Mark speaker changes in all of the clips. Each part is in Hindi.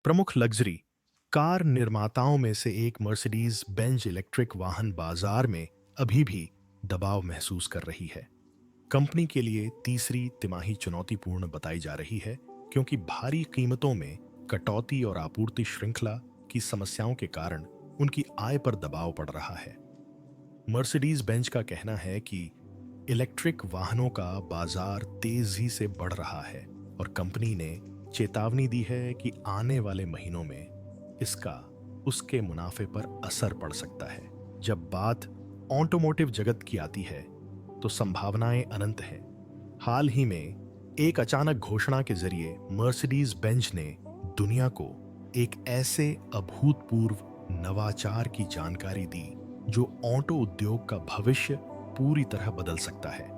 Speaker 1: प्रमुख लग्जरी कार निर्माताओं में से एक मर्सिडीज बेंज इलेक्ट्रिक वाहन बाजार में अभी भी दबाव महसूस कर रही है। कंपनी के लिए तीसरी तिमाही चुनौतीपूर्ण बताई जा रही है क्योंकि भारी कीमतों में कटौती और आपूर्ति श्रृंखला की समस्याओं के कारण उनकी आय पर दबाव पड़ रहा है। मर्सिडीज बेंज का कहना है कि इलेक्ट्रिक वाहनों का बाजार तेजी से बढ़ रहा है और कंपनी ने चेतावनी दी है कि आने वाले महीनों में इसका उसके मुनाफे पर असर पड़ सकता है। जब बात ऑटोमोटिव जगत की आती है तो संभावनाएं अनंत हैं। हाल ही में एक अचानक घोषणा के जरिए मर्सिडीज बेंज ने दुनिया को एक ऐसे अभूतपूर्व नवाचार की जानकारी दी जो ऑटो उद्योग का भविष्य पूरी तरह बदल सकता है।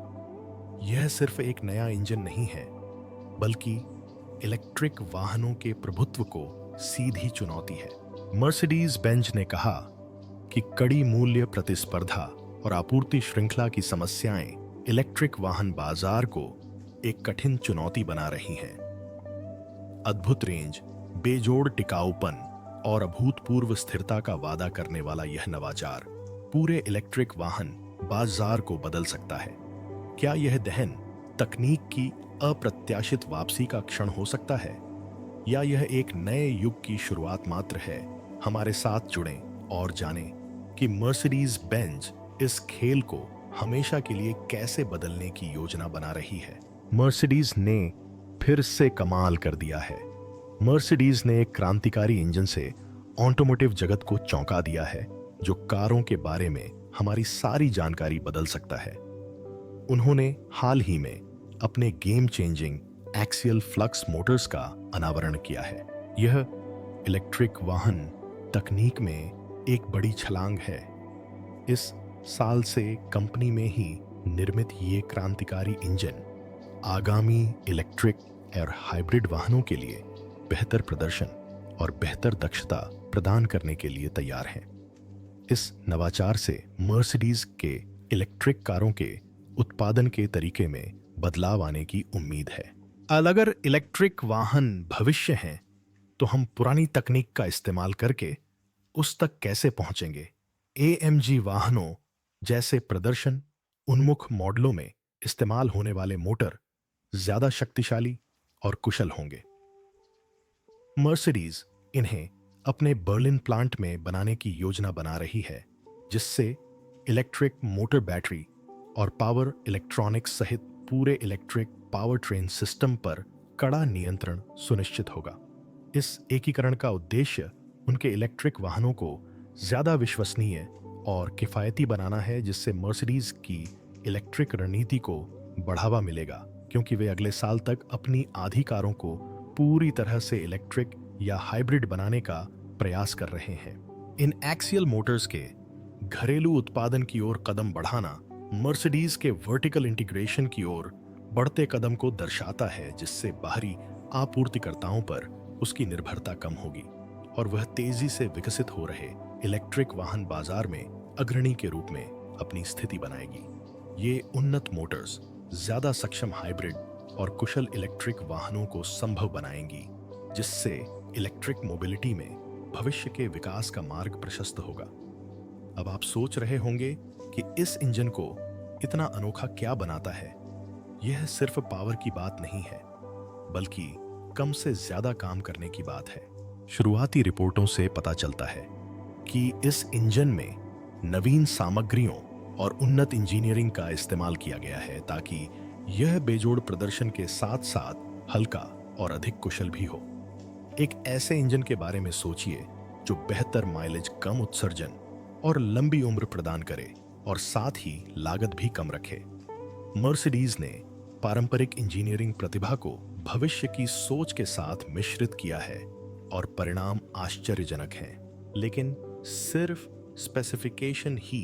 Speaker 1: यह सिर्फ एक नया इंजन नहीं है, बल्कि इलेक्ट्रिक वाहनों के प्रभुत्व को सीधी चुनौती है। मर्सिडीज बेंज ने कहा कि कड़ी मूल्य प्रतिस्पर्धा और आपूर्ति श्रृंखला की समस्याएं इलेक्ट्रिक वाहन बाजार को एक कठिन चुनौती बना रही हैं। अद्भुत रेंज, बेजोड़ टिकाऊपन और अभूतपूर्व स्थिरता का वादा करने वाला यह नवाचार पूरे इलेक्ट्रिक वाहन बाजार को बदल सकता है। क्या यह दहन तकनीक की अप्रत्याशित वापसी का क्षण हो सकता है, या यह एक नए युग की शुरुआत मात्र है? हमारे साथ जुड़ें और जानें कि मर्सिडीज बेंज इस खेल को हमेशा के लिए कैसे बदलने की योजना बना रही है। मर्सिडीज ने फिर से कमाल कर दिया है। मर्सिडीज ने एक क्रांतिकारी इंजन से ऑटोमोटिव जगत को चौंका दिया है जो कारों के बारे में हमारी सारी जानकारी बदल सकता है। उन्होंने हाल ही में अपने game changing axial flux Motors का अनावरण किया है। यह इलेक्ट्रिक वाहन तकनीक में एक बड़ी छलांग है। इस साल से कंपनी में ही निर्मित ये क्रांतिकारी इंजन आगामी इलेक्ट्रिक और हाइब्रिड वाहनों के लिए बेहतर प्रदर्शन और बेहतर दक्षता प्रदान करने के लिए तैयार हैं। इस नवाचार से मर्सिडीज के इलेक्ट्रिक कारों के उत्पादन के तरीके में बदलाव आने की उम्मीद है। अगर इलेक्ट्रिक वाहन भविष्य हैं, तो हम पुरानी तकनीक का इस्तेमाल करके उस तक कैसे पहुंचेंगे? एएमजी वाहनों जैसे प्रदर्शन उन्मुख मॉडलों में इस्तेमाल होने वाले मोटर ज्यादा शक्तिशाली और कुशल होंगे। मर्सिडीज इन्हें अपने बर्लिन प्लांट में बनाने की योजना बना रही है, जिससे इलेक्ट्रिक मोटर बैटरी और पावर इलेक्ट्रॉनिक्स सहित पूरे इलेक्ट्रिक पावर ट्रेन सिस्टम पर कड़ा नियंत्रण सुनिश्चित होगा। इस एकीकरण का उद्देश्य उनके इलेक्ट्रिक वाहनों को ज्यादा विश्वसनीय और किफायती बनाना है, जिससे मर्सिडीज की इलेक्ट्रिक रणनीति को बढ़ावा मिलेगा, क्योंकि वे अगले साल तक अपनी आधी कारों को पूरी तरह से इलेक्ट्रिक या हाइब्रिड बनाने का प्रयास कर रहे हैं। इन एक्सियल मोटर्स के घरेलू उत्पादन की ओर कदम बढ़ाना मर्सिडीज के वर्टिकल इंटीग्रेशन की ओर बढ़ते कदम को दर्शाता है, जिससे बाहरी आपूर्तिकर्ताओं पर उसकी निर्भरता कम होगी और वह तेजी से विकसित हो रहे इलेक्ट्रिक वाहन बाजार में अग्रणी के रूप में अपनी स्थिति बनाएगी। ये उन्नत मोटर्स ज्यादा सक्षम हाइब्रिड और कुशल इलेक्ट्रिक वाहनों को संभव बनाएंगी, जिससे इलेक्ट्रिक मोबिलिटी में भविष्य के विकास का मार्ग प्रशस्त होगा। अब आप सोच रहे होंगे कि इस इंजन को इतना अनोखा क्या बनाता है। यह सिर्फ पावर की बात नहीं है, बल्कि कम से ज्यादा काम करने की बात है। शुरुआती रिपोर्टों से पता चलता है कि इस इंजन में नवीन सामग्रियों और उन्नत इंजीनियरिंग का इस्तेमाल किया गया है, ताकि यह बेजोड़ प्रदर्शन के साथ साथ हल्का और अधिक कुशल भी हो। एक ऐसे इंजन के बारे में सोचिए जो बेहतर माइलेज, कम उत्सर्जन और लंबी उम्र प्रदान करे और साथ ही लागत भी कम रखे। मर्सिडीज ने पारंपरिक इंजीनियरिंग प्रतिभा को भविष्य की सोच के साथ मिश्रित किया है और परिणाम आश्चर्यजनक हैं। लेकिन सिर्फ स्पेसिफिकेशन ही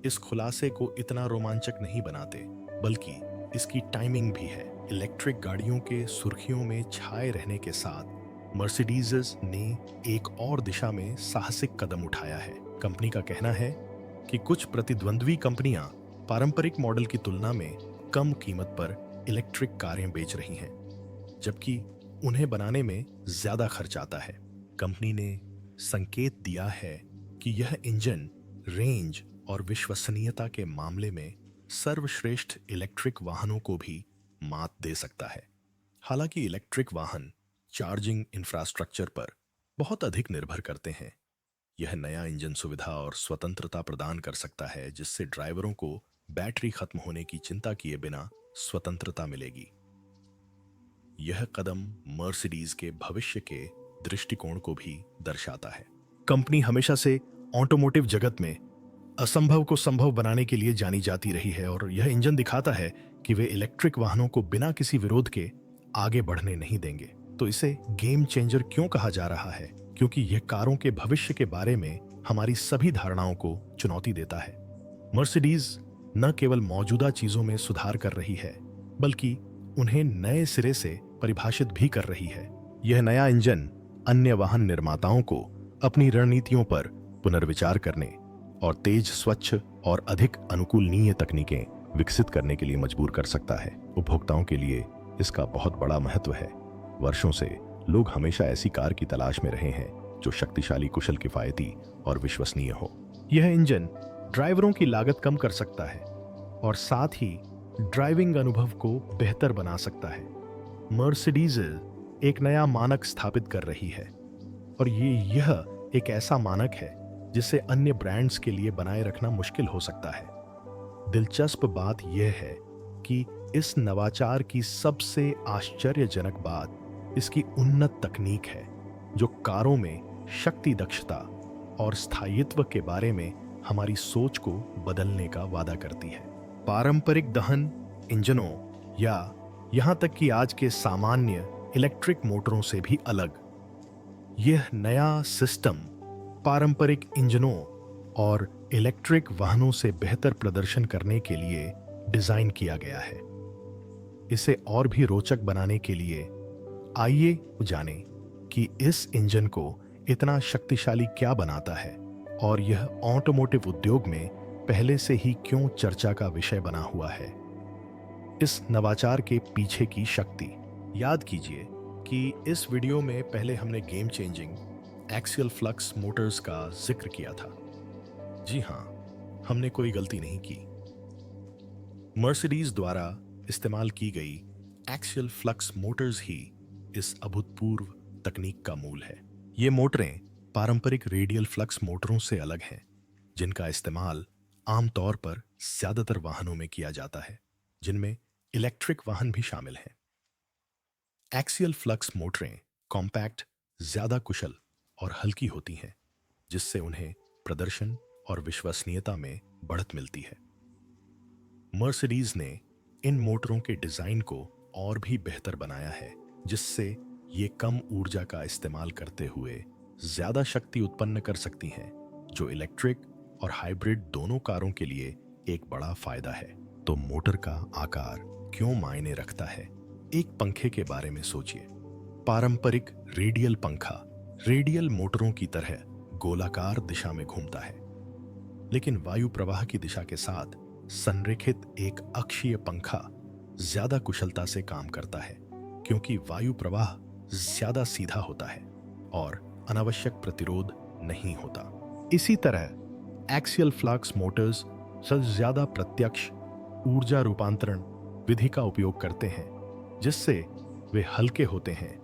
Speaker 1: इस खुलासे को इतना रोमांचक नहीं बनाते, बल्कि इसकी टाइमिंग भी है। इलेक्ट्रिक गाड़ियों के सुर्खियों में छाए रहने के साथ मर्सिडीज ने एक और दिशा में साहसिक कदम उठाया है। कंपनी का कहना है कि कुछ प्रतिद्वंद्वी कंपनियां पारंपरिक मॉडल की तुलना में कम कीमत पर इलेक्ट्रिक कारें बेच रही हैं, जबकि उन्हें बनाने में ज्यादा खर्च आता है। कंपनी ने संकेत दिया है कि यह इंजन रेंज और विश्वसनीयता के मामले में सर्वश्रेष्ठ इलेक्ट्रिक वाहनों को भी मात दे सकता है। हालांकि इलेक्ट्रिक वाहन चार्जिंग इंफ्रास्ट्रक्चर पर बहुत अधिक निर्भर करते हैं। यह नया इंजन सुविधा और स्वतंत्रता प्रदान कर सकता है, जिससे ड्राइवरों को बैटरी खत्म होने की चिंता किए बिना स्वतंत्रता मिलेगी। यह कदम मर्सिडीज के भविष्य के दृष्टिकोण को भी दर्शाता है। कंपनी हमेशा से ऑटोमोटिव जगत में असंभव को संभव बनाने के लिए जानी जाती रही है और यह इंजन दिखाता है कि वे इलेक्ट्रिक वाहनों को बिना किसी विरोध के आगे बढ़ने नहीं देंगे। तो इसे गेम चेंजर क्यों कहा जा रहा है? क्योंकि यह कारों के भविष्य के बारे में हमारी सभी धारणाओं को चुनौती देता है। मर्सिडीज न केवल मौजूदा चीजों में सुधार कर रही है, बल्कि उन्हें नए सिरे से परिभाषित भी कर रही है। यह नया इंजन अन्य वाहन निर्माताओं को अपनी रणनीतियों पर पुनर्विचार करने और तेज, स्वच्छ और अधिक अनुकूलनीय तकनीकें विकसित करने के लिए मजबूर कर सकता है। उपभोक्ताओं के लिए इसका बहुत बड़ा महत्व है। वर्षों से लोग हमेशा ऐसी कार की तलाश में रहे हैं जो शक्तिशाली, कुशल, किफायती और विश्वसनीय हो। यह इंजन ड्राइवरों की लागत कम कर सकता है और साथ ही ड्राइविंग अनुभव को बेहतर बना सकता है। मर्सिडीज एक नया मानक स्थापित कर रही है और यह एक ऐसा मानक है जिसे अन्य ब्रांड्स के लिए बनाए रखना मुश्किल हो सकता है। दिलचस्प बात यह है कि इस नवाचार की सबसे आश्चर्यजनक बात इसकी उन्नत तकनीक है, जो कारों में शक्ति, दक्षता और स्थायित्व के बारे में हमारी सोच को बदलने का वादा करती है। पारंपरिक दहन इंजनों या यहां तक कि आज के सामान्य इलेक्ट्रिक मोटरों से भी अलग, यह नया सिस्टम पारंपरिक इंजनों और इलेक्ट्रिक वाहनों से बेहतर प्रदर्शन करने के लिए डिजाइन किया गया है। इसे और भी रोचक बनाने के लिए आइए जानें कि इस इंजन को इतना शक्तिशाली क्या बनाता है और यह ऑटोमोटिव उद्योग में पहले से ही क्यों चर्चा का विषय बना हुआ है। इस नवाचार के पीछे की शक्ति। याद कीजिए कि इस वीडियो में पहले हमने game changing axial flux Motors का जिक्र किया था। जी हां, हमने कोई गलती नहीं की। मर्सिडीज द्वारा इस्तेमाल की गई एक्सियल फ्लक्स मोटर्स ही इस अभूतपूर्व तकनीक का मूल है। ये मोटरें पारंपरिक रेडियल फ्लक्स मोटरों से अलग हैं, जिनका इस्तेमाल आमतौर पर ज्यादातर वाहनों में किया जाता है, जिनमें इलेक्ट्रिक वाहन भी शामिल हैं। एक्सियल फ्लक्स मोटरें कॉम्पैक्ट, ज्यादा कुशल और हल्की होती हैं, जिससे उन्हें प्रदर्शन और विश्वसनीयता में बढ़त मिलती है। मर्सिडीज ने इन मोटरों के डिजाइन को और भी बेहतर बनाया है, जिससे ये कम ऊर्जा का इस्तेमाल करते हुए ज्यादा शक्ति उत्पन्न कर सकती हैं, जो इलेक्ट्रिक और हाइब्रिड दोनों कारों के लिए एक बड़ा फायदा है। तो मोटर का आकार क्यों मायने रखता है? एक पंखे के बारे में सोचिए। पारंपरिक रेडियल पंखा रेडियल मोटरों की तरह गोलाकार दिशा में घूमता है, लेकिन वायु प्रवाह की दिशा के साथ संरेखित एक अक्षीय पंखा ज्यादा कुशलता से काम करता है, क्योंकि वायु प्रवाह ज्यादा सीधा होता है और अनावश्यक प्रतिरोध नहीं होता। इसी तरह एक्सियल फ्लक्स मोटर्स सबसे ज्यादा प्रत्यक्ष ऊर्जा रूपांतरण विधि का उपयोग करते हैं, जिससे वे हल्के होते हैं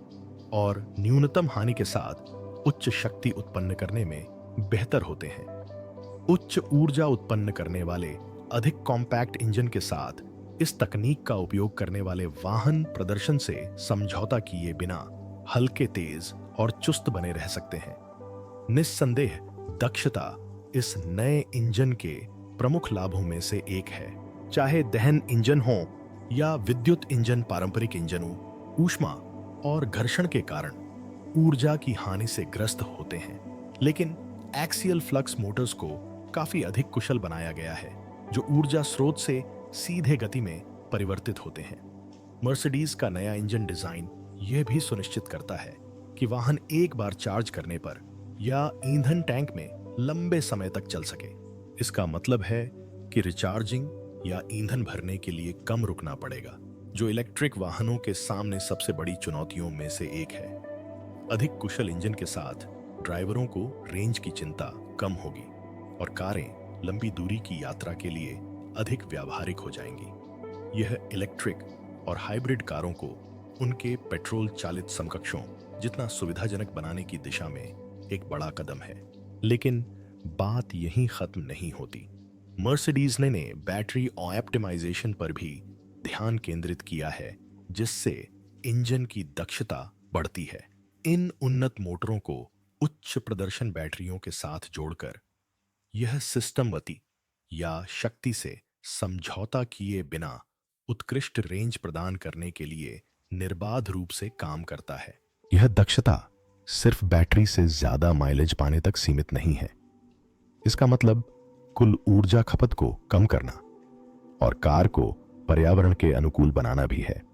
Speaker 1: और न्यूनतम हानि के साथ उच्च शक्ति उत्पन्न करने में बेहतर होते हैं। उच्च ऊर्जा उत्पन्न करने वाले अधिक कॉम्पैक्ट इंजन के साथ इस तकनीक का उपयोग करने वाले वाहन प्रदर्शन से समझौता किए बिना हल्के, तेज और चुस्त बने रह सकते हैं। निस्संदेह दक्षता इस नए इंजन के प्रमुख लाभों में से एक है। चाहे दहन इंजन हो या विद्युत इंजन, पारंपरिक इंजनों ऊष्मा और घर्षण के कारण ऊर्जा की हानि से ग्रस्त होते हैं, लेकिन एक्सियल फ्लक्स मोटर्स को काफी अधिक कुशल बनाया गया है, जो ऊर्जा स्रोत से सीधे गति में परिवर्तित होते हैं। मर्सिडीज का नया इंजन डिजाइन यह भी सुनिश्चित करता है कि वाहन एक बार चार्ज करने पर या ईंधन टैंक में लंबे समय तक चल सके। इसका मतलब है कि रिचार्जिंग या ईंधन भरने के लिए कम रुकना पड़ेगा, जो इलेक्ट्रिक वाहनों के सामने सबसे बड़ी चुनौतियों में से एक है। अधिक कुशल इंजन के साथ ड्राइवरों को रेंज की चिंता कम होगी और कारें लंबी दूरी की यात्रा के लिए अधिक व्यावहारिक हो जाएंगी। यह इलेक्ट्रिक और हाइब्रिड कारों को उनके पेट्रोल चालित समकक्षों जितना सुविधाजनक बनाने की दिशा में एक बड़ा कदम है। लेकिन बात यहीं खत्म नहीं होती। मर्सिडीज ने बैटरी ऑप्टिमाइजेशन पर भी ध्यान केंद्रित किया है, जिससे इंजन की दक्षता बढ़ती है। इन उन्नत मोटरों को उच्च प्रदर्शन बैटरियों के साथ जोड़कर यह सिस्टमवती या शक्ति से समझौता किए बिना उत्कृष्ट रेंज प्रदान करने के लिए निर्बाध रूप से काम करता है। यह दक्षता सिर्फ बैटरी से ज्यादा माइलेज पाने तक सीमित नहीं है। इसका मतलब कुल ऊर्जा खपत को कम करना और कार को पर्यावरण के अनुकूल बनाना भी है।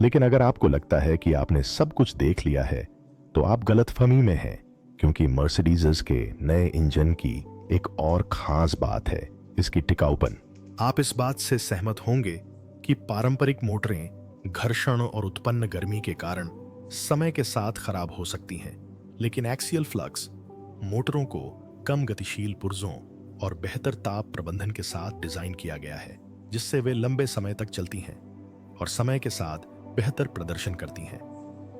Speaker 1: लेकिन अगर आपको लगता है कि आपने सब कुछ देख लिया है, तो आप गलतफहमी में हैं, क्योंकि मर्सिडीज के नए इंजन की एक और खास बात है इसकी टिकाऊपन। आप इस बात से सहमत होंगे कि पारंपरिक मोटरें घर्षण और उत्पन्न गर्मी के कारण समय के साथ खराब हो सकती हैं, लेकिन एक्सियल फ्लक्स मोटरों को कम गतिशील पुर्जों और बेहतर ताप प्रबंधन के साथ डिजाइन किया गया है, जिससे वे लंबे समय तक चलती हैं और समय के साथ बेहतर प्रदर्शन करती हैं।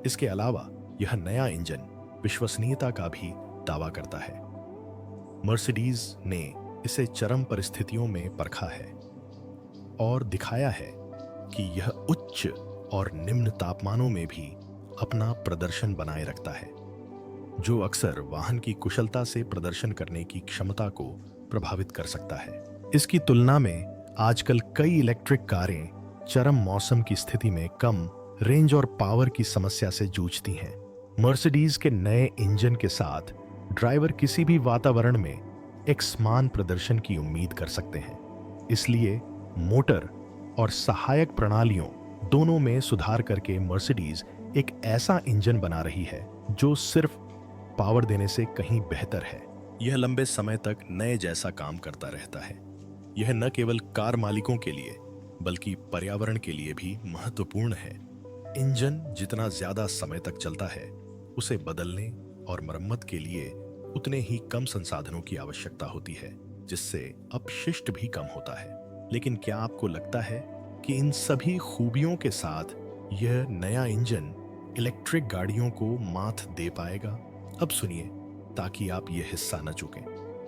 Speaker 1: इसके अलावा यह नया इंजन विश्वसनीयता का भी दावा करता है। मर्सिडीज ने इसे चरम परिस्थितियों में परखा है और दिखाया है कि यह उच्च और निम्न तापमानों में भी अपना प्रदर्शन बनाए रखता है, जो अक्सर वाहन की कुशलता से प्रदर्शन करने की क्षमता को प्रभावित कर सकता है। इसकी तुलना में आजकल कई इलेक्ट्रिक कारें चरम मौसम की स्थिति में कम रेंज और पावर की समस्या से जूझती हैं। मर्सिडीज के नए इंजन के साथ ड्राइवर किसी भी वातावरण में एक समान प्रदर्शन की उम्मीद कर सकते हैं। इसलिए मोटर और सहायक प्रणालियों दोनों में सुधार करके मर्सिडीज एक ऐसा इंजन बना रही है जो सिर्फ पावर देने से कहीं बेहतर है। यह लंबे समय तक नए जैसा काम करता रहता है। यह न केवल कार मालिकों के लिए बल्कि पर्यावरण के लिए भी महत्वपूर्ण है। इंजन जितना ज्यादा समय तक चलता है, उसे बदलने और मरम्मत के लिए उतने ही कम संसाधनों की आवश्यकता होती है, जिससे अपशिष्ट भी कम होता है। लेकिन क्या आपको लगता है कि इन सभी खूबियों के साथ यह नया इंजन इलेक्ट्रिक गाड़ियों को मात दे पाएगा? अब सुनिए, ताकि आप यह हिस्सा न चूकें।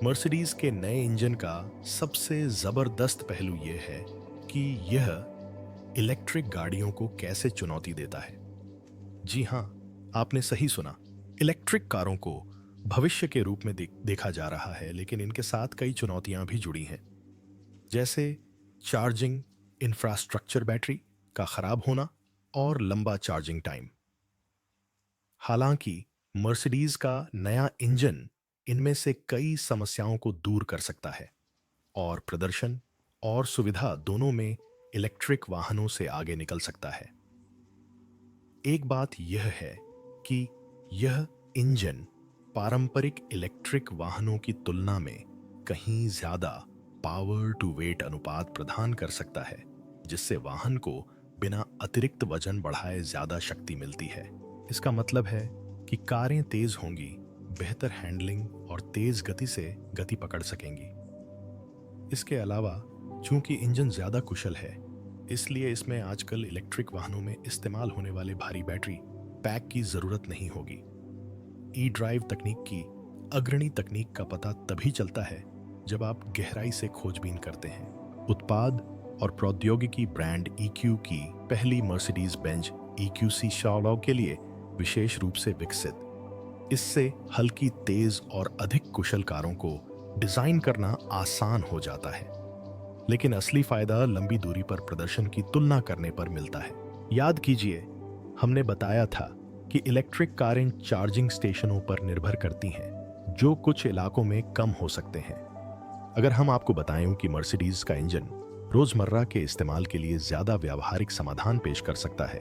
Speaker 1: मर्सिडीज के नए इंजन का सबसे जबरदस्त पहलू यह है कि यह इलेक्ट्रिक गाड़ियों को कैसे चुनौती देता है। जी हां, आपने सही सुना। इलेक्ट्रिक कारों को भविष्य के रूप में देखा जा रहा है, लेकिन इनके साथ कई चुनौतियां भी जुड़ी हैं, जैसे चार्जिंग इंफ्रास्ट्रक्चर, बैटरी का खराब होना और लंबा चार्जिंग टाइम। हालांकि मर्सिडीज का नया इंजन इनमें से कई समस्याओं को दूर कर सकता है और प्रदर्शन और सुविधा दोनों में इलेक्ट्रिक वाहनों से आगे निकल सकता है। एक बात यह है कि यह इंजन पारंपरिक इलेक्ट्रिक वाहनों की तुलना में कहीं ज्यादा पावर टू वेट अनुपात प्रदान कर सकता है, जिससे वाहन को बिना अतिरिक्त वजन बढ़ाए ज्यादा शक्ति मिलती है। इसका मतलब है कि कारें तेज होंगी, बेहतर हैंडलिंग और तेज गति से गति पकड़ सकेंगी। इसके अलावा चूंकि इंजन ज्यादा कुशल है, इसलिए इसमें आजकल इलेक्ट्रिक वाहनों में इस्तेमाल होने वाले भारी बैटरी पैक की जरूरत नहीं होगी। ई ड्राइव तकनीक की अग्रणी तकनीक का पता तभी चलता है जब आप गहराई से खोजबीन करते हैं। उत्पाद और प्रौद्योगिकी ब्रांड EQ की पहली मर्सिडीज बेंज EQC शार्लॉग के लिए विशेष रूप से विकसित। इससे हल्की, तेज और अधिक कुशल कारों को डिजाइन करना आसान हो जाता है, लेकिन असली फायदा लंबी दूरी पर प्रदर्शन की तुलना करने पर मिलता है। याद कीजिए, हमने बताया था कि इलेक्ट्रिक कारें चार्जिंग स्टेशनों पर निर्भर करती हैं, जो कुछ इलाकों में कम हो सकते हैं। अगर हम आपको बताएं कि मर्सिडीज का इंजन रोजमर्रा के इस्तेमाल के लिए ज्यादा व्यावहारिक समाधान पेश कर सकता है,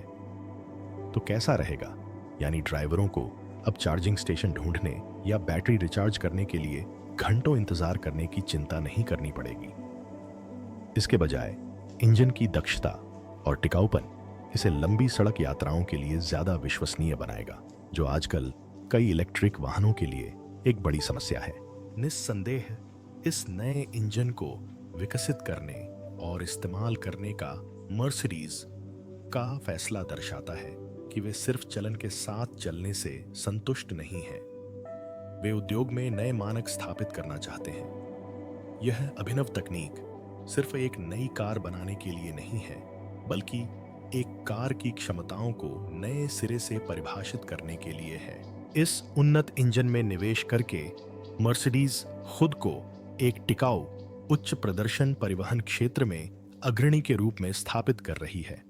Speaker 1: तो कैसा रहेगा? यानी ड्राइवरों को अब चार्जिंग स्टेशन ढूंढने या बैटरी रिचार्ज करने के लिए घंटों इंतजार करने की चिंता नहीं करनी पड़ेगी। इसके बजाय इंजन की दक्षता और टिकाऊपन इसे लंबी सड़क यात्राओं के लिए ज्यादा विश्वसनीय बनाएगा। जो आजकल कई इलेक्ट्रिक वाहनों के लिए एक बड़ी समस्या है। निस्संदेह इस नए इंजन को विकसित करने और इस्तेमाल करने का मर्सिडीज का फैसला दर्शाता है कि वे सिर्फ चलन के साथ चलने से संतुष्ट नहीं हैं। वे उद्योग में नए मानक स्थापित करना चाहते हैं। यह अभिनव तकनीक सिर्फ एक नई कार बनाने के लिए नहीं है, बल्कि एक कार की क्षमताओं को नए सिरे से परिभाषित करने के लिए है। इस उन्नत इंजन में निवेश करके मर्सिडीज खुद को एक टिकाऊ, उच्च प्रदर्शन परिवहन क्षेत्र में अग्रणी के रूप में स्थापित कर रही है।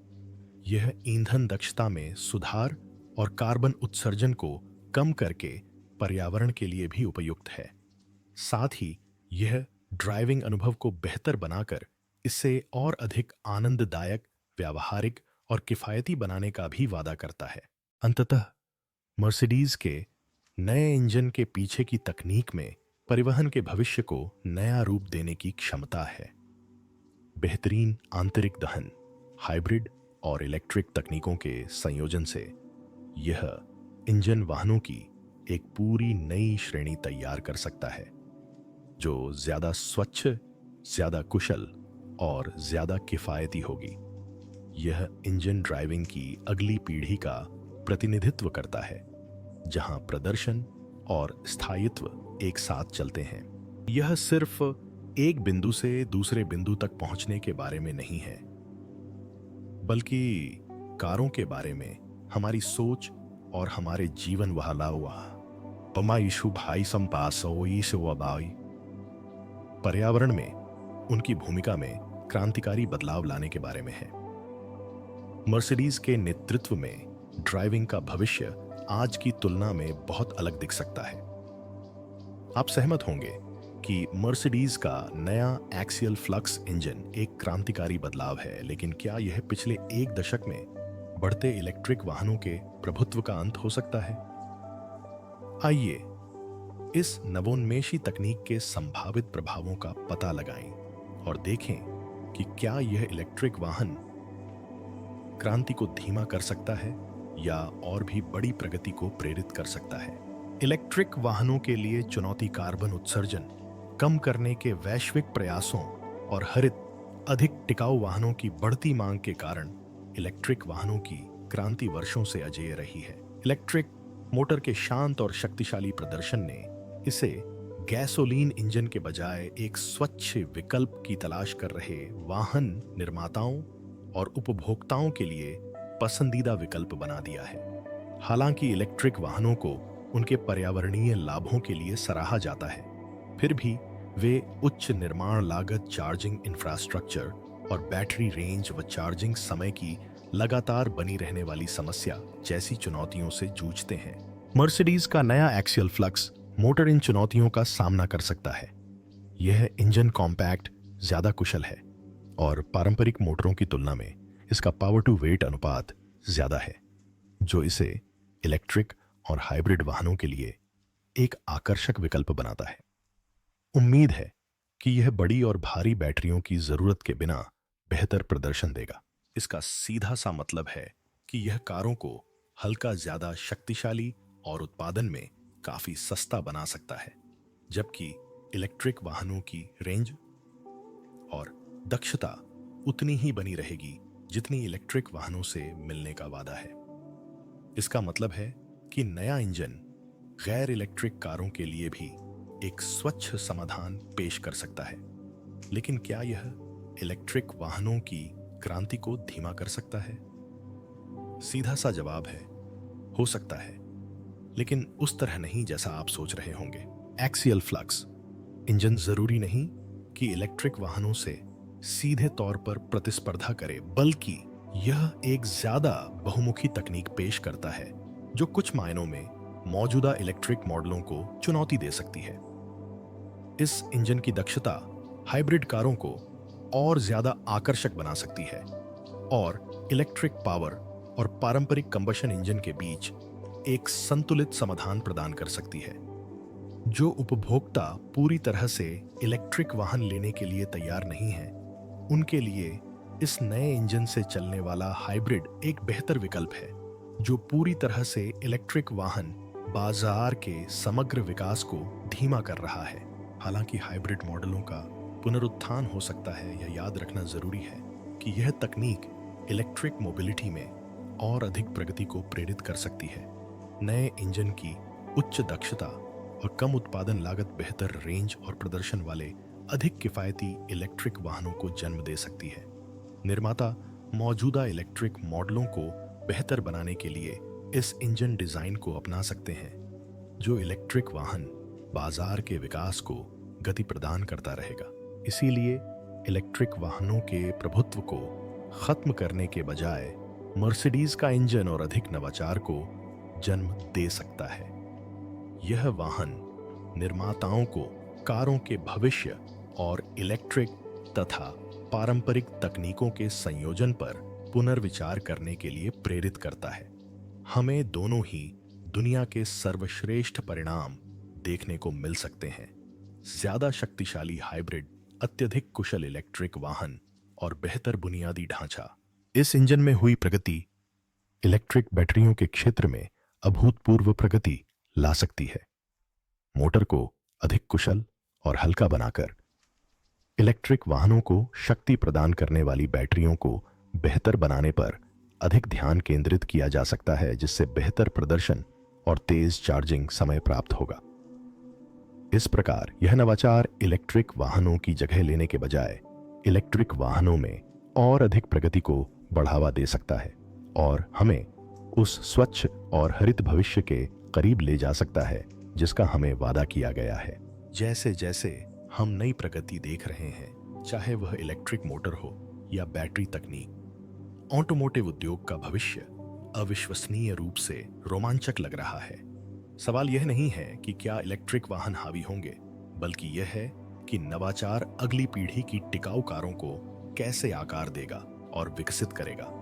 Speaker 1: यह ईंधन दक्षता में सुधार और कार्बन उत्सर्जन को कम करके पर्यावरण के लिए भी उपयुक्त है। साथ ही यह ड्राइविंग अनुभव को बेहतर बनाकर इसे और अधिक आनंददायक, व्यावहारिक और किफायती बनाने का भी वादा करता है। अंततः मर्सिडीज के नए इंजन के पीछे की तकनीक में परिवहन के भविष्य को नया रूप देने की क्षमता है। बेहतरीन आंतरिक दहन, हाइब्रिड और इलेक्ट्रिक तकनीकों के संयोजन से यह इंजन वाहनों की एक पूरी नई श्रेणी तैयार कर सकता है, जो ज्यादा स्वच्छ, ज्यादा कुशल और ज्यादा किफायती होगी। यह इंजन ड्राइविंग की अगली पीढ़ी का प्रतिनिधित्व करता है, जहां प्रदर्शन और स्थायित्व एक साथ चलते हैं। यह सिर्फ एक बिंदु से दूसरे बिंदु तक पहुंचने के बारे में नहीं है, बल्कि कारों के बारे में हमारी सोच और हमारे जीवन पर्यावरण में उनकी भूमिका में क्रांतिकारी बदलाव लाने के बारे में है। मर्सिडीज के नेतृत्व में ड्राइविंग का भविष्य आज की तुलना में बहुत अलग दिख सकता है। आप सहमत होंगे कि मर्सिडीज का नया एक्सियल फ्लक्स इंजन एक क्रांतिकारी बदलाव है, लेकिन क्या यह पिछले एक दशक में बढ़ते इलेक्ट्रिक वाहनों के प्रभुत्व का अंत हो सकता है? आइए इस नवोन्मेषी तकनीक के संभावित प्रभावों का पता लगाएं और देखें कि क्या यह इलेक्ट्रिक वाहन क्रांति को धीमा कर सकता है या और भी बड़ी प्रगति को प्रेरित कर सकता है। इलेक्ट्रिक वाहनों के लिए चुनौती कार्बन उत्सर्जन कम करने के वैश्विक प्रयासों और हरित, अधिक टिकाऊ वाहनों की बढ़ती मांग के कारण इलेक्ट्रिक वाहनों की क्रांति वर्षों से अजेय रही है। इलेक्ट्रिक मोटर के शांत और शक्तिशाली प्रदर्शन ने इसे गैसोलीन इंजन के बजाय एक स्वच्छ विकल्प की तलाश कर रहे वाहन निर्माताओं और उपभोक्ताओं के लिए पसंदीदा विकल्प बना दिया है। हालांकि इलेक्ट्रिक वाहनों को उनके पर्यावरणीय लाभों के लिए सराहा जाता है, फिर भी वे उच्च निर्माण लागत, चार्जिंग इंफ्रास्ट्रक्चर और बैटरी रेंज व चार्जिंग समय की लगातार बनी रहने वाली समस्या जैसी चुनौतियों से जूझते हैं। मर्सिडीज का नया एक्सियल फ्लक्स मोटर इन चुनौतियों का सामना कर सकता है। यह इंजन कॉम्पैक्ट, ज्यादा कुशल है और पारंपरिक मोटरों की तुलना में इसका पावर टू वेट अनुपात ज्यादा है, जो इसे इलेक्ट्रिक और हाइब्रिड वाहनों के लिए एक आकर्षक विकल्प बनाता है। उम्मीद है कि यह बड़ी और भारी बैटरियों की जरूरत के बिना बेहतर प्रदर्शन देगा। इसका सीधा सा मतलब है कि यह कारों को हल्का, ज्यादा शक्तिशाली और उत्पादन में काफी सस्ता बना सकता है, जबकि इलेक्ट्रिक वाहनों की रेंज और दक्षता उतनी ही बनी रहेगी जितनी इलेक्ट्रिक वाहनों से मिलने का वादा है। इसका मतलब है कि नया इंजन गैर इलेक्ट्रिक कारों के लिए भी एक स्वच्छ समाधान पेश कर सकता है। लेकिन क्या यह इलेक्ट्रिक वाहनों की क्रांति को धीमा कर सकता है? सीधा सा जवाब है, हो सकता है, लेकिन उस तरह नहीं जैसा आप सोच रहे होंगे। एक्सियल फ्लक्स इंजन जरूरी नहीं कि इलेक्ट्रिक वाहनों से सीधे तौर पर प्रतिस्पर्धा करे, बल्कि यह एक ज्यादा बहुमुखी तकनीक पेश करता है जो कुछ मायनों में मौजूदा इलेक्ट्रिक मॉडलों को चुनौती दे सकती है। इस इंजन की दक्षता हाइब्रिड कारों को और ज्यादा आकर्षक बना सकती है और इलेक्ट्रिक पावर और पारंपरिक कंबशन इंजन के बीच एक संतुलित समाधान प्रदान कर सकती है। जो उपभोक्ता पूरी तरह से इलेक्ट्रिक वाहन लेने के लिए तैयार नहीं है, उनके लिए इस नए इंजन से चलने वाला हाइब्रिड एक बेहतर विकल्प है। जो पूरी तरह से इलेक्ट्रिक वाहन बाजार के समग्र विकास को धीमा कर रहा है। हालांकि हाइब्रिड मॉडलों का पुनरुत्थान हो सकता है, यह याद रखना जरूरी है कि यह तकनीक इलेक्ट्रिक मोबिलिटी में और अधिक प्रगति को प्रेरित कर सकती है। नए इंजन की उच्च दक्षता और कम उत्पादन लागत बेहतर रेंज और प्रदर्शन वाले अधिक किफायती इलेक्ट्रिक वाहनों को जन्म दे सकती है। निर्माता मौजूदा इलेक्ट्रिक मॉडलों को बेहतर बनाने के लिए इस इंजन डिजाइन को अपना सकते हैं, जो इलेक्ट्रिक वाहन बाजार के विकास को गति प्रदान करता रहेगा। इसीलिए इलेक्ट्रिक वाहनों के प्रभुत्व को खत्म करने के बजाय मर्सिडीज का इंजन और अधिक नवाचार को जन्म दे सकता है। यह वाहन निर्माताओं को कारों के भविष्य और इलेक्ट्रिक तथा पारंपरिक तकनीकों के संयोजन पर पुनर्विचार करने के लिए प्रेरित करता है। हमें दोनों ही दुनिया के सर्वश्रेष्ठ परिणाम देखने को मिल सकते हैं। ज्यादा शक्तिशाली हाइब्रिड, अत्यधिक कुशल इलेक्ट्रिक वाहन और बेहतर बुनियादी ढांचा। इस इंजन में हुई प्रगति इलेक्ट्रिक बैटरियों के क्षेत्र में अभूतपूर्व प्रगति ला सकती है। मोटर को अधिक कुशल और हल्का बनाकर इलेक्ट्रिक वाहनों को शक्ति प्रदान करने वाली बैटरियों को बेहतर बनाने पर अधिक ध्यान केंद्रित किया जा सकता है, जिससे बेहतर प्रदर्शन और तेज चार्जिंग समय प्राप्त होगा। इस प्रकार यह नवाचार इलेक्ट्रिक वाहनों की जगह लेने के बजाय इलेक्ट्रिक वाहनों में और अधिक प्रगति को बढ़ावा दे सकता है और हमें उस स्वच्छ और हरित भविष्य के करीब ले जा सकता है जिसका हमें वादा किया गया है। जैसे जैसे हम नई प्रगति देख रहे हैं, चाहे वह इलेक्ट्रिक मोटर हो या बैटरी तकनीक, ऑटोमोटिव उद्योग का भविष्य अविश्वसनीय रूप से रोमांचक लग रहा है। सवाल यह नहीं है कि क्या इलेक्ट्रिक वाहन हावी होंगे, बल्कि यह है कि नवाचार अगली पीढ़ी की टिकाऊ कारों को कैसे आकार देगा और विकसित करेगा।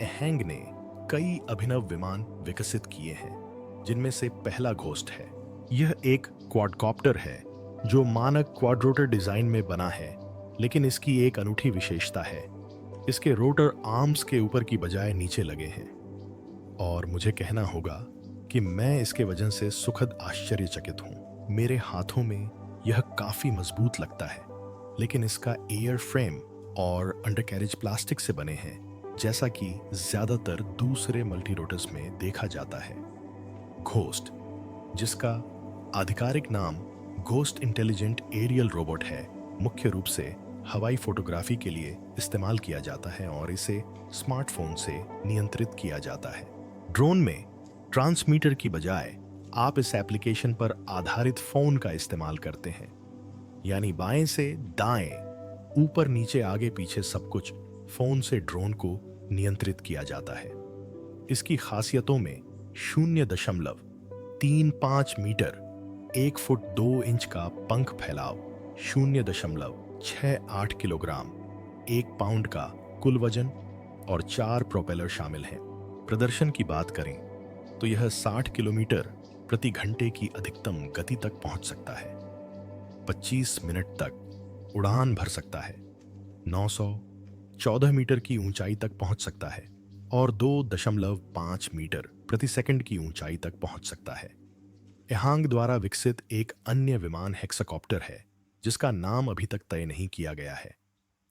Speaker 1: एहेंग ने कई अभिनव विमान विकसित किए हैं, जिनमें से पहला घोस्ट है। यह एक क्वाडकॉप्टर है जो मानक क्वाड्रोटर डिजाइन में बना है, लेकिन इसकी एक अनूठी विशेषता है, इसके रोटर आर्म्स के ऊपर की बजाय नीचे लगे हैं। और मुझे कहना होगा कि मैं इसके वजन से सुखद आश्चर्यचकित हूं। मेरे हाथों में यह काफी मजबूत लगता है, लेकिन इसका एयर फ्रेम और अंडरकैरेज प्लास्टिक से बने हैं, जैसा कि ज्यादातर दूसरे मल्टीरोटर्स में देखा जाता है। घोस्ट, जिसका आधिकारिक नाम घोस्ट इंटेलिजेंट एरियल रोबोट है, मुख्य रूप से हवाई फोटोग्राफी के लिए इस्तेमाल किया जाता है और इसे स्मार्टफोन से नियंत्रित किया जाता है। ड्रोन में ट्रांसमीटर की बजाय आप इस एप्लीकेशन पर आधारित फोन का इस्तेमाल करते हैं, यानी बाएं से दाएं, ऊपर नीचे आगे पीछे सब कुछ फोन से ड्रोन को नियंत्रित किया जाता है। इसकी खासियतों में 0.35 मीटर 1 फुट 2 इंच का पंख फैलाव, 0.68 किलोग्राम 1 पाउंड का कुल वजन और 4 प्रोपेलर शामिल हैं। प्रदर्शन की बात करें तो यह 60 किलोमीटर प्रति घंटे की अधिकतम गति तक पहुंच सकता है, 25 मिनट तक उड़ान भर सकता है, 914 मीटर की ऊंचाई तक पहुंच सकता है और 2.5 मीटर प्रति सेकंड की ऊंचाई तक पहुंच सकता है। एहांग द्वारा विकसित एक अन्य विमान हेक्साकॉप्टर है, जिसका नाम अभी तक तय नहीं किया गया है।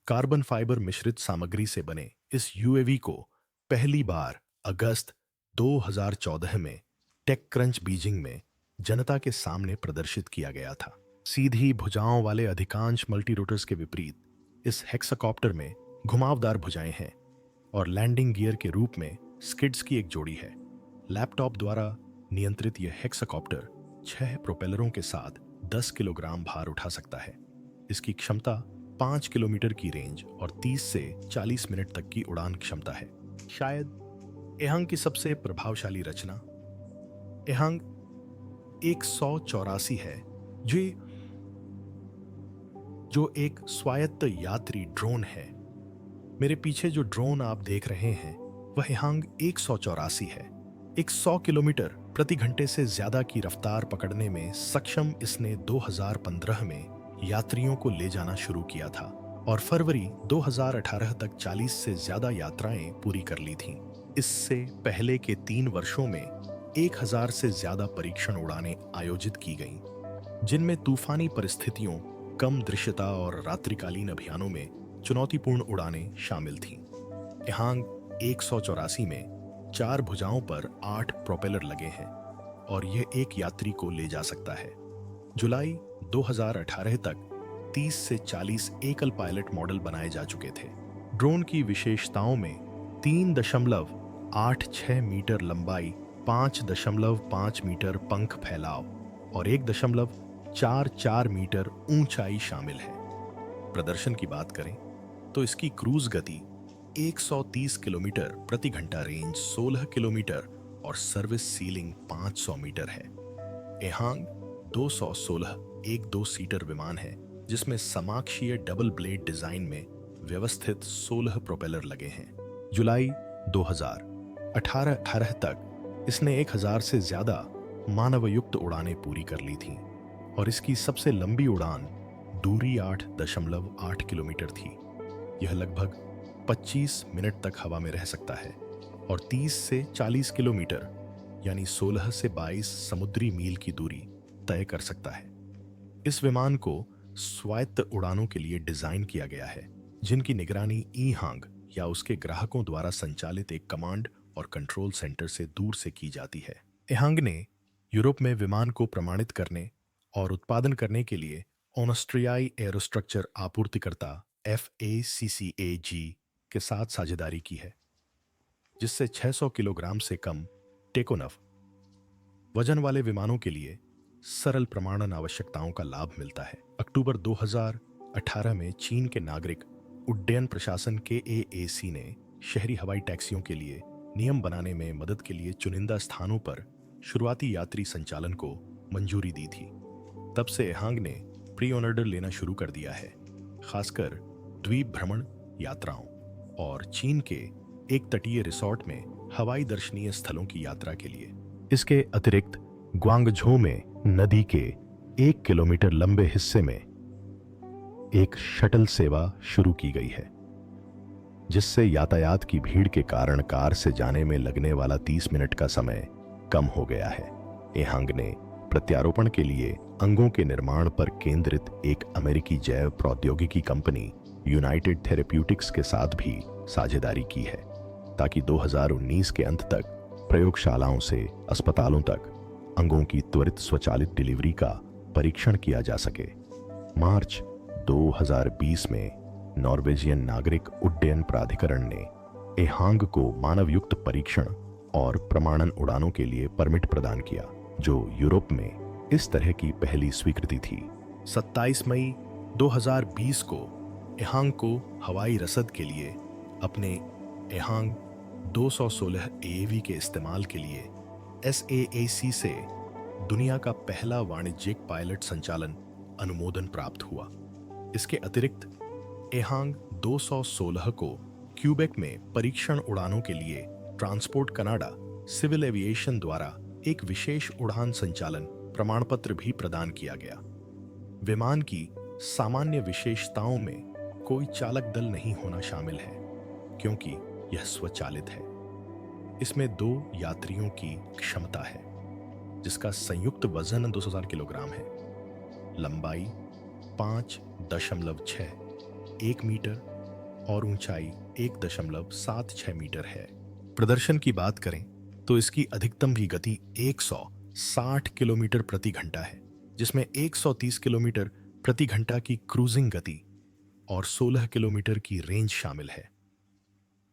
Speaker 1: कार्बन फाइबर मिश्रित सामग्री से बने इस यूएवी को पहली बार अगस्त 2014 में टेक क्रंच बीजिंग में जनता के सामने प्रदर्शित किया गया था। सीधी भुजाओं वाले अधिकांश मल्टीरोटर्स के विपरीत इस हेक्साकॉप्टर में घुमावदार भुजाएं हैं और लैंडिंग गियर के रूप में स्किड्स की एक जोड़ी है। लैपटॉप द्वारा नियंत्रित यह हेक्साकॉप्टर 6 प्रोपेलरों के साथ 10 किलोग्राम भार उठा सकता है। इसकी क्षमता 5 किलोमीटर की रेंज और 30 से 40 मिनट तक की उड़ान क्षमता है। शायद एहांग की सबसे प्रभावशाली रचना एहांग 184 है, जो एक स्वायत्त यात्री ड्रोन है। मेरे पीछे जो ड्रोन आप देख रहे हैं वह एहांग 184 है। 100 किलोमीटर प्रति घंटे से ज्यादा की रफ्तार पकड़ने में सक्षम इसने 2015 में यात्रियों को ले जाना शुरू किया था और फरवरी 2018 तक 40 से ज्यादा यात्राएं पूरी कर ली थीं। इससे पहले के 3 वर्षों में 1000 से ज्यादा परीक्षण उड़ानें आयोजित की गईं, जिनमें तूफानी परिस्थितियों, कम दृश्यता और रात्रिकालीन अभियानों में चुनौतीपूर्ण उड़ानें शामिल थीं। एहांग 184 में 4 भुजाओं पर 8 प्रोपेलर लगे हैं और यह एक यात्री को ले जा सकता है। जुलाई 2018 तक 30 से 40 एकल पायलट मॉडल बनाए जा चुके थे। ड्रोन की विशेषताओं में 3.86 मीटर लंबाई, 5.5 मीटर पंख फैलाव और 1.44 मीटर ऊंचाई शामिल है। प्रदर्शन की बात करें तो इसकी क्रूज गति 130 किलोमीटर प्रति घंटा, रेंज 16 किलोमीटर और सर्विस सीलिंग 500 मीटर है। एहांग 216 एक 2 सीटर विमान है जिसमें समाक्षीय डबल ब्लेड डिजाइन में व्यवस्थित 16 प्रोपेलर लगे हैं। जुलाई 2018 तक इसने 1000 से ज्यादा मानवयुक्त उड़ानें पूरी कर ली थीं और इसकी सबसे लंबी उड़ान दूरी 8.8 किलोमीटर थी। यह लगभग 25 मिनट तक हवा में रह सकता है और 30 से 40 किलोमीटर यानी 16 से 22 समुद्री मील की दूरी तय कर सकता है। इस विमान को स्वायत्त उड़ानों के लिए डिजाइन किया गया है, जिनकी निगरानी ईहांग या उसके ग्राहकों द्वारा संचालित एक कमांड और कंट्रोल सेंटर से दूर से की जाती है। एहांग ने यूरोप में विमान को प्रमाणित करने और उत्पादन करने के लिए ऑस्ट्रियाई एरोस्ट्रक्चर आपूर्तिकर्ता FACCAG के साथ साझेदारी की है, जिससे 600 किलोग्राम से कम टेकोनफ वजन वाले विमानों के लिए सरल प्रमाणन आवश्यकताओं का लाभ मिलता है। अक्टूबर 2018 में चीन के नागरिक उड्डयन प्रशासन KAAC ने शहरी हवाई टैक्सियों के लिए नियम बनाने में मदद के लिए चुनिंदा स्थानों पर शुरुआती यात्री संचालन को मंजूरी दी थी। तब से एहांग ने प्री ऑर्डर लेना शुरू कर दिया है, खासकर द्वीप भ्रमण यात्राओं और चीन के एक तटीय रिसोर्ट में हवाई दर्शनीय स्थलों की यात्रा के लिए। इसके अतिरिक्त ग्वांगझो में नदी के 1 किलोमीटर लंबे हिस्से में एक शटल सेवा शुरू की गई है, जिससे यातायात की भीड़ के कारण कार से जाने में लगने वाला 30 मिनट का समय कम हो गया है। एहांग ने प्रत्यारोपण के लिए अंगों के निर्माण पर केंद्रित एक अमेरिकी जैव प्रौद्योगिकी कंपनी यूनाइटेड थेरेप्यूटिक्स के साथ भी साझेदारी की है, ताकि 2019 के अंत तक प्रयोगशालाओं से अस्पतालों तक अंगों की त्वरित स्वचालित डिलीवरी का परीक्षण किया जा सके। मार्च 2020 में नॉर्वेजियन नागरिक उड्डयन प्राधिकरण ने एहांग को मानवयुक्त परीक्षण और प्रमाणन उड़ानों के लिए परमिट प्रदान किया, जो यूरोप में इस तरह की पहली स्वीकृति थी। 27 मई 2020 को एहांग को हवाई रसद के लिए अपने एहांग 216 AAV के इस्तेमाल के लिए SAAC से दुनिया का पहला वाणिज्यिक पायलट संचालन अनुमोदन प्राप्त हुआ। इसके अतिरिक्त एहांग 216 को क्यूबेक में परीक्षण उड़ानों के लिए ट्रांसपोर्ट कनाडा सिविल एविएशन द्वारा एक विशेष उड़ान संचालन प्रमाण पत्र भी प्रदान किया गया। विमान की सामान्य विशेषताओं में कोई चालक दल नहीं होना शामिल है, क्योंकि यह स्वचालित है। इसमें 2 यात्रियों की क्षमता है, जिसका संयुक्त वजन 2,000 किलोग्राम है। लंबाई 5.61 मीटर और ऊंचाई 1.76 मीटर है। प्रदर्शन की बात करें तो इसकी अधिकतम भी गति 160 किलोमीटर प्रति घंटा है, जिसमें 130 किलोमीटर प्रति घंटा की क्रूजिंग गति और 16 किलोमीटर की रेंज शामिल है।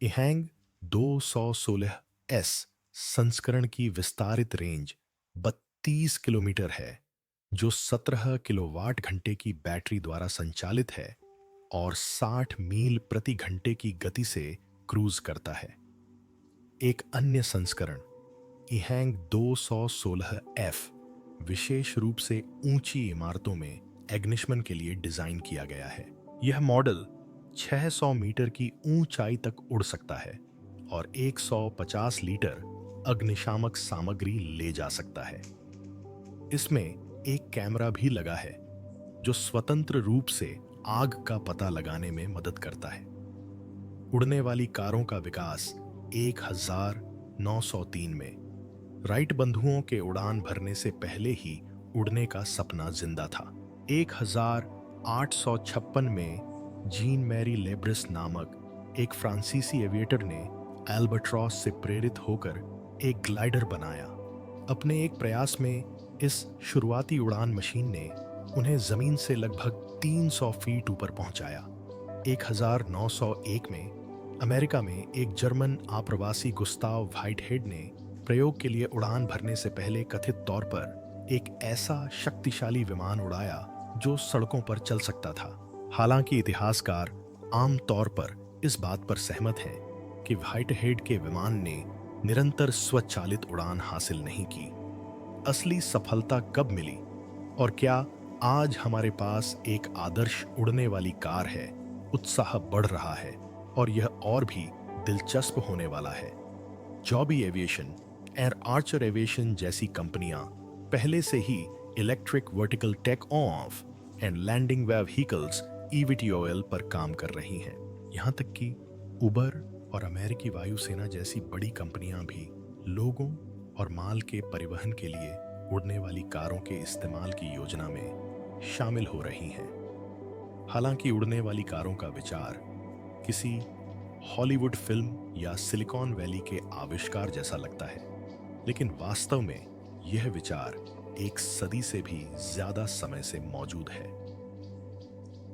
Speaker 1: एहांग 216S संस्करण की विस्तारित रेंज 32 किलोमीटर है, जो 17 किलोवाट घंटे की बैटरी द्वारा संचालित है और 60 मील प्रति घंटे की गति से क्रूज करता है। एक अन्य संस्करण एहांग 216F विशेष रूप से ऊंची इमारतों में एग्निशमन के लिए डिजाइन किया गया है। यह मॉडल 600 मीटर की ऊंचाई तक उड़ सकता है और 150 लीटर अग्निशामक सामग्री ले जा सकता है। इसमें एक कैमरा भी लगा है, जो स्वतंत्र रूप से आग का पता लगाने में मदद करता है। उड़ने वाली कारों का विकास 1903 में राइट बंधुओं के उड़ान भरने से पहले ही उड़ने का सपना जिंदा था। 1856 में जीन मैरी लेब्रिस नामक एक फ्रांसीसी एविएटर ने एल्बाट्रॉस से प्रेरित होकर एक ग्लाइडर बनाया। अपने एक प्रयास में इस शुरुआती उड़ान मशीन ने उन्हें जमीन से लगभग 300 फीट ऊपर पहुंचाया। 1901 में अमेरिका में एक जर्मन आप्रवासी गुस्ताव व्हाइटहेड ने प्रयोग के लिए उड़ान भरने से पहले कथित तौर पर एक ऐसा शक्तिशाली विमान उड़ाया जो सड़कों पर चल सकता था। हालांकि इतिहासकार आम तौर पर इस बात पर सहमत हैं कि व्हाइटहेड के विमान ने निरंतर स्वचालित उड़ान हासिल नहीं की। असली सफलता कब मिली और क्या आज हमारे पास एक आदर्श उड़ने वाली कार है? उत्साह बढ़ रहा है और यह और भी दिलचस्प होने वाला है। जॉबी एविएशन एयर आर्चर एविएशन जैसी कंपनियां पहले से ही electric vertical take off and landing vehicles eVTOL पर काम कर रही हैं। यहां तक कि उबर और अमेरिकी वायुसेना जैसी बड़ी कंपनियां भी लोगों और माल के परिवहन के लिए उड़ने वाली कारों के इस्तेमाल की योजना में शामिल हो रही हैं। हालांकि उड़ने वाली कारों का विचार किसी हॉलीवुड फिल्म या सिलिकॉन वैली के आविष्कार जैसा लगता है, लेकिन वास्तव में यह विचार एक सदी से भी ज्यादा समय से मौजूद है।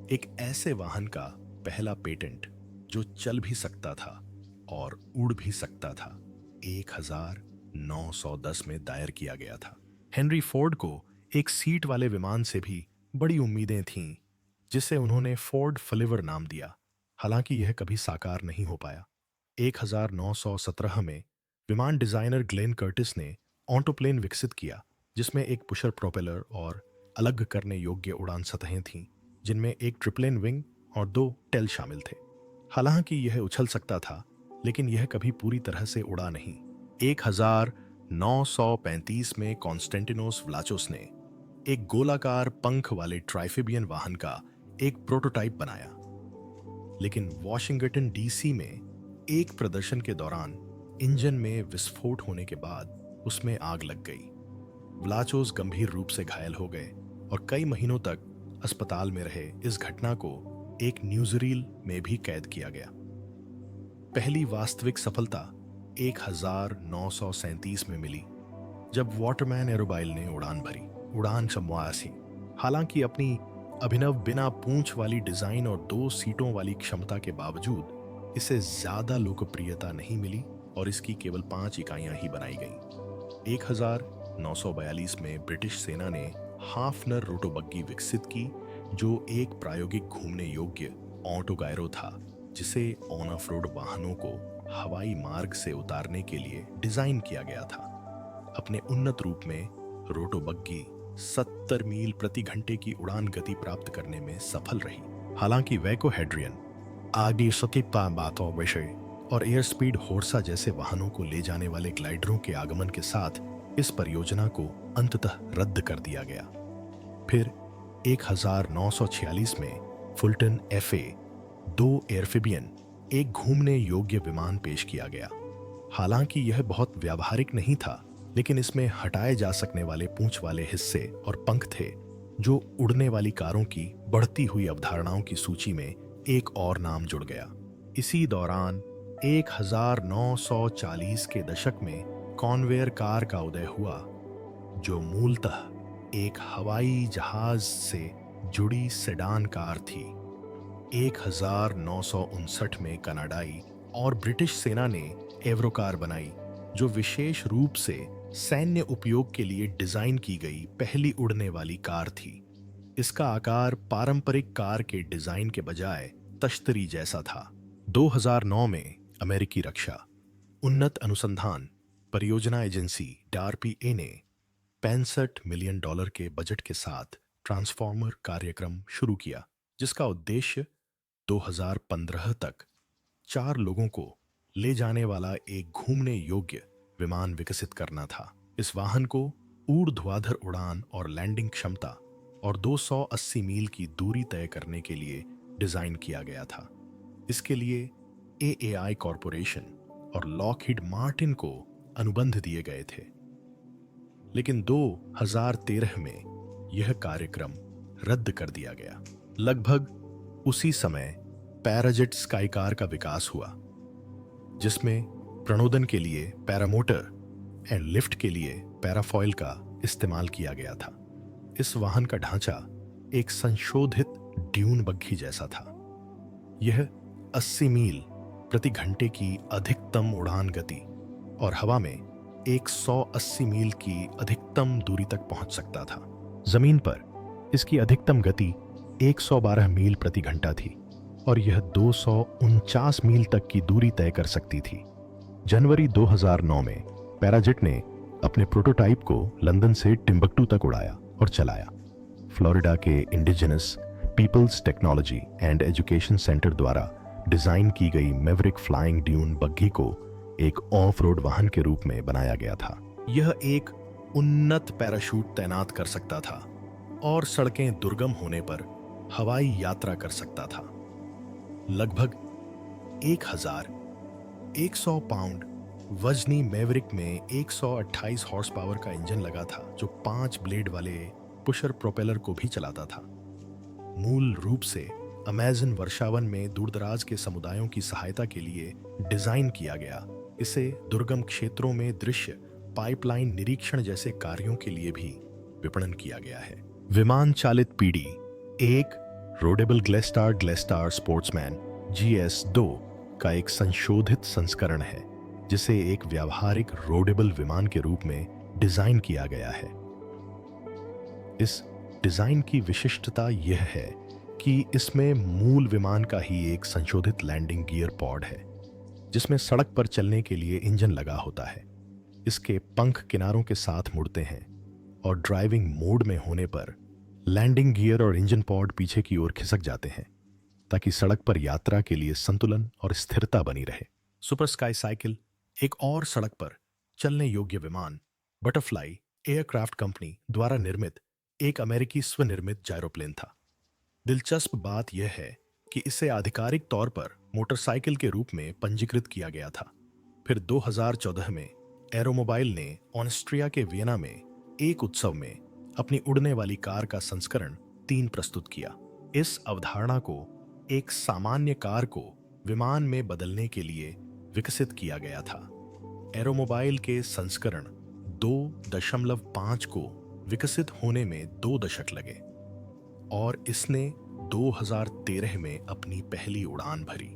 Speaker 1: एक ऐसे वाहन का पहला पेटेंट जो चल भी सकता था और उड़ भी सकता था 1910 में दायर किया गया था। हेनरी फोर्ड को एक सीट वाले विमान से भी बड़ी उम्मीदें थीं, जिसे उन्होंने फोर्ड फ्लिवर नाम दिया। हालांकि यह कभी साकार नहीं हो पाया। 1917 में विमान डिजाइनर ग्लेन कर्टिस ने ऑटोप्लेन विकसित किया, जिसमें एक पुशर प्रोपेलर और अलग करने योग्य उड़ान सतहें थीं, जिनमें एक ट्रिप्लेन विंग और 2 टेल शामिल थे। हालांकि यह उछल सकता था, लेकिन यह कभी पूरी तरह से उड़ा नहीं। 1935 में कॉन्स्टेंटिनोस व्लाचोस ने एक गोलाकार पंख वाले ट्राइफेबियन वाहन का एक प्रोटोटाइप बनाया, लेकिन वॉशिंगटन डीसी में एक प्रदर्शन के दौरान इंजन में विस्फोट होने के बाद उसमें आग लग गई। व्लाचोस गंभीर रूप से घायल हो गए और कई महीनों तक अस्पताल में रहे। इस घटना को एक न्यूज़रील में भी कैद किया गया। पहली वास्तविक सफलता 1937 में मिली, जब वाटरमैन एरोबाइल ने उड़ान भरी। उड़ान चमवासी हालांकि अपनी अभिनव बिना पूंछ वाली डिजाइन और 2 सीटों वाली क्षमता के बावजूद इसे ज्यादा लोकप्रियता नहीं मिली और इसकी केवल 5 इकाइयां ही बनाई गईं। 1942 में ब्रिटिश सेना ने हाफनर रोटोबग्गी विकसित की, जो एक प्रायोगिक घूमने योग्य ऑटोगायरो था, जिसे ऑन ऑफ रोड वाहनों को हवाई मार्ग से उतारने के लिए डिजाइन किया गया था। अपने उन्नत रूप में रोटोबग्गी 70 मील प्रति घंटे की उड़ान गति प्राप्त करने में सफल रही। हालांकि वैकोहेड्रियन, आदि सकीपा बातों विषय और एयर स्पीड होर्सा जैसे वाहनों को ले जाने वाले ग्लाइडरों के आगमन के साथ इस परियोजना को अंततः रद्द कर दिया गया। फिर 1946 में फुल्टन FA 2 एयरफिबियन एक घूमने योग्य विमान पेश किया गया। हालांकि यह बहुत व्यावहारिक नहीं था, लेकिन इसमें हटाए जा सकने वाले पूंछ वाले हिस्से और पंख थे, जो उड़ने वाली कारों की बढ़ती हुई अवधारणाओं की सूची में एक और नाम जुड़ गया। इसी दौरान 1940 के दशक में कॉन्वेयर कार का उदय हुआ, जो मूलतः एक हवाई जहाज से जुड़ी सेडान कार थी। 1959 में कनाडाई और ब्रिटिश सेना ने एवरोकार बनाई, जो विशेष रूप से सैन्य उपयोग के लिए डिजाइन की गई पहली उड़ने वाली कार थी। इसका आकार पारंपरिक कार के डिजाइन के बजाय तश्तरी जैसा था। 2009 में अमेरिकी रक्षा उन्नत अनुसंधान परियोजना एजेंसी DARPA ने $65 मिलियन के बजट के साथ ट्रांसफॉर्मर कार्यक्रम शुरू किया, जिसका उद्देश्य 2015 तक 4 लोगों को ले जाने वाला एक घूमने योग्य विमान विकसित करना था। इस वाहन को ऊर्ध्वाधर उड़ान और लैंडिंग क्षमता और 280 मील की दूरी तय करने के लिए डिजाइन किया गया था। इसके लिए AAI कॉरपोरेशन और लॉकहीड मार्टिन को अनुबंध दिए गए थे। लेकिन 2013 में यह कार्यक्रम रद्द कर दिया गया। लगभग उसी समय पैराजेट स्काईकार का विकास हुआ, जिसमें प्रणोदन के लिए पैरामोटर एंड लिफ्ट के लिए पैराफॉइल का इस्तेमाल किया गया था। इस वाहन का ढांचा एक संशोधित ड्यून बग्घी जैसा था। यह 80 मील प्रति घंटे की अधिकतम उड़ान गति और हवा में 180 मील की अधिकतम दूरी तक पहुंच सकता था। जमीन पर इसकी अधिकतम गति 112 मील प्रति घंटा थी और यह 249 मील तक की दूरी तय कर सकती थी। जनवरी 2009 में पैराजेट ने अपने प्रोटोटाइप को लंदन से टिम्बकटू तक उड़ाया और चलाया। फ्लोरिडा के indigenous peoples technology and education centre द्वारा डिजाइन की गई मैवरिक फ्लाइंग ड्यून बग्घी को एक ऑफ रोड वाहन के रूप में बनाया गया था। यह एक उन्नत पैराशूट तैनात कर सकता था और सड़कें दुर्गम होने पर हवाई यात्रा कर सकता था। लगभग 1100 पाउंड वजनी मैवरिक में 128 हॉर्स पावर का इंजन लगा था, जो 5 ब्लेड वाले पुशर प्रोपेलर को भी चलाता था। मूल रूप से अमेज़न वर्षावन में दूरदराज के समुदायों की सहायता के लिए डिजाइन किया गया। इसे दुर्गम क्षेत्रों में दृश्य पाइपलाइन निरीक्षण जैसे कार्यों के लिए भी विपणन किया गया है। विमान चालित पीढ़ी एक रोडेबल ग्लेस्टार स्पोर्ट्समैन GS2 का एक संशोधित संस्करण है, जिसे एक व्यावहारिक रोडेबल विमान के रूप में डिजाइन किया गया है। इस डिजाइन की विशिष्टता यह है कि इसमें मूल विमान का ही एक संशोधित लैंडिंग गियर पॉड है, जिसमें सड़क पर चलने के लिए इंजन लगा होता है। इसके पंख किनारों के साथ मुड़ते हैं और ड्राइविंग मोड में होने पर लैंडिंग गियर और इंजन पॉड पीछे की ओर खिसक जाते हैं, ताकि सड़क पर यात्रा के लिए संतुलन और स्थिरता बनी रहे। सुपर स्काई साइकिल एक और सड़क पर चलने योग्य विमान बटरफ्लाई एयरक्राफ्ट कंपनी द्वारा निर्मित एक अमेरिकी स्वनिर्मित जायरोप्लेन था। दिलचस्प बात यह है कि इसे आधिकारिक तौर पर मोटरसाइकिल के रूप में पंजीकृत किया गया था। फिर 2014 में एरोमोबाइल ने ऑस्ट्रिया के वियना में एक उत्सव में अपनी उड़ने वाली कार का संस्करण 3 प्रस्तुत किया। इस अवधारणा को एक सामान्य कार को विमान में बदलने के लिए विकसित किया गया था। एरोमोबाइल के संस्करण 2.5 को विकसित होने में 2 दशक लगे और इसने 2013 में अपनी पहली उड़ान भरी।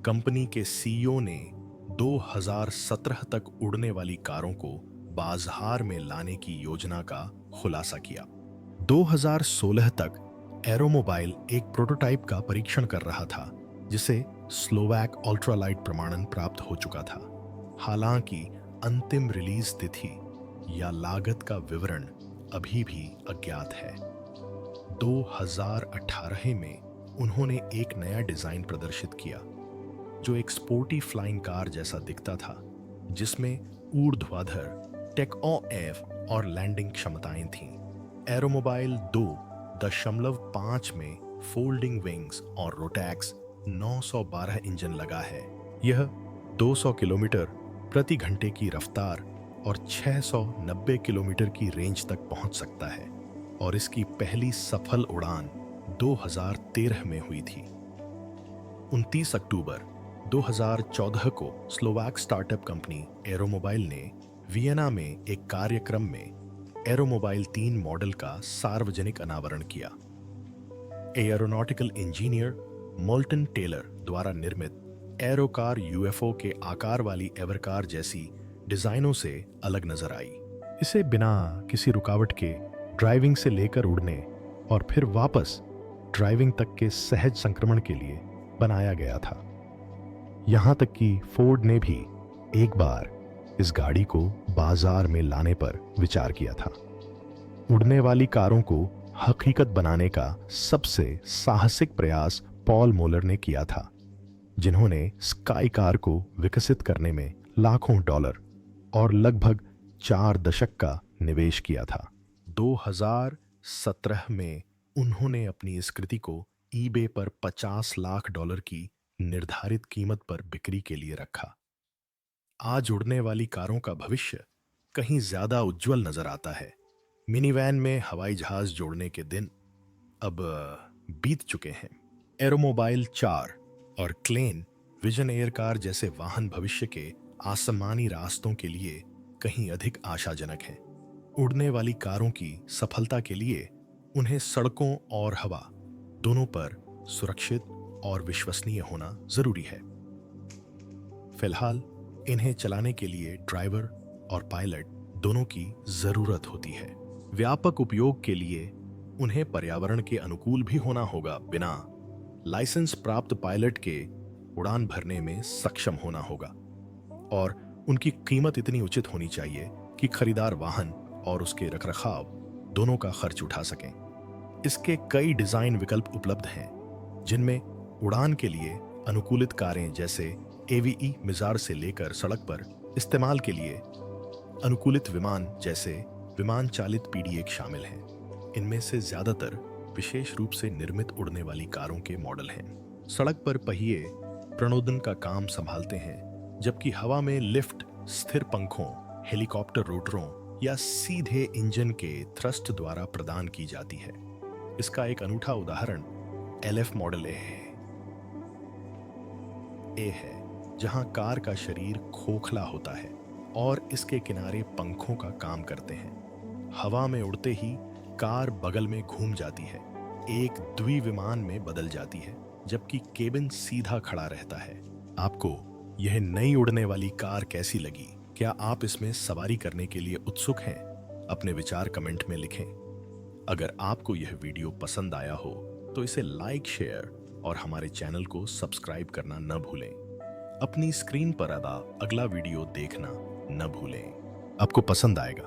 Speaker 1: कंपनी के CEO ने 2017 तक उड़ने वाली कारों को बाजार में लाने की योजना का खुलासा किया। 2016 तक एरोमोबाइल एक प्रोटोटाइप का परीक्षण कर रहा था, जिसे स्लोवैक अल्ट्रालाइट प्रमाणन प्राप्त हो चुका था। हालांकि अंतिम रिलीज तिथि या लागत का विवरण अभी भी अज्ञात है। 2018 में उन्होंने एक नया डिजाइन प्रदर्शित किया, जो एक स्पोर्टी फ्लाइंग कार जैसा दिखता था, जिसमें ऊर्ध्वाधर टेक-ऑफ और लैंडिंग क्षमताएं थीं। एरोमोबाइल 2.5 में फोल्डिंग विंग्स और रोटैक्स 912 इंजन लगा है। यह 200 किलोमीटर प्रति घंटे की रफ्तार और 690 किलोमीटर की रेंज तक पहुंच सकता है और इसकी पहली सफल उड़ान 2013 में हुई थी। 29 अक्टूबर 2014 को स्लोवाक स्टार्टअप कंपनी एरोमोबाइल ने वियना में एक कार्यक्रम में एरोमोबाइल 3 मॉडल का सार्वजनिक अनावरण किया। एरोनॉटिकल इंजीनियर मोल्टन टेलर द्वारा निर्मित एरोकार UFO के आकार वाली एवरकार जैसी डिजाइनों से अलग नजर आई। इसे बिना किसी रुकावट के ड्राइविंग से लेकर उड़ने और फिर वापस ड्राइविंग तक के सहज संक्रमण के लिए बनाया गया था। यहां तक कि फोर्ड ने भी एक बार इस गाड़ी को बाजार में लाने पर विचार किया था। उड़ने वाली कारों को हकीकत बनाने का सबसे साहसिक प्रयास पॉल मोलर ने किया था, जिन्होंने स्काई कार को विकसित करने में लाखों डॉलर और लगभग 4 दशक का निवेश किया था। 2017 में उन्होंने अपनी इस कृति को ईबे पर $50 लाख की निर्धारित कीमत पर बिक्री के लिए रखा। आज उड़ने वाली कारों का भविष्य कहीं ज्यादा उज्जवल नजर आता है। मिनीवैन में हवाई जहाज जोड़ने के दिन अब बीत चुके हैं। एरोमोबाइल 4 और क्लेन विजन एयर कार जैसे वाहन भविष्य के आसमानी रास्तों के लिए कहीं अधिक आशाजनक हैं। उड़ने वाली कारों की सफलता के लिए उन्हें सड़कों और हवा दोनों पर सुरक्षित और विश्वसनीय होना जरूरी है। फिलहाल इन्हें चलाने के लिए ड्राइवर और पायलट दोनों की जरूरत होती है। व्यापक उपयोग के लिए उन्हें पर्यावरण के अनुकूल भी होना होगा। बिना लाइसेंस प्राप्त पायलट के उड़ान भरने में सक्षम होना होगा और उनकी कीमत इतनी उचित होनी चाहिए कि खरीदार वाहन और उसके रखरखाव दोनों का खर्च उठा सकें। इसके कई डिजाइन विकल्प उपलब्ध हैं, जिनमें उड़ान के लिए अनुकूलित कारें जैसे एवीई मिजार से लेकर सड़क पर इस्तेमाल के लिए अनुकूलित विमान जैसे विमान चालित पीडी-1 शामिल हैं। इनमें से ज्यादातर विशेष रूप से निर्मित उड़ने वाली कारों के मॉडल हैं। सड़क पर पहिए प्रणोदन का काम संभालते हैं, जबकि हवा में लिफ्ट स्थिर पंखों, हेलीकॉप्टर रोटरों या सीधे इंजन के थ्रस्ट द्वारा प्रदान की जाती है। इसका एक अनूठा उदाहरण एलएफ मॉडल ए है, जहां कार का शरीर खोखला होता है और इसके किनारे पंखों का काम करते हैं। हवा में उड़ते ही कार बगल में घूम जाती है, एक द्विविमान में बदल जाती है, जबकि केबिन सीधा खड़ा रहता है। आपको यह नई उड़ने वाली कार कैसी लगी? क्या आप इसमें सवारी करने के लिए उत्सुक हैं? अपने विचार कमेंट में लिखें। अगर आपको यह वीडियो पसंद आया हो तो इसे लाइक, शेयर और हमारे चैनल को सब्सक्राइब करना न भूलें। अपनी स्क्रीन पर अगला वीडियो देखना न भूलें। आपको पसंद आएगा।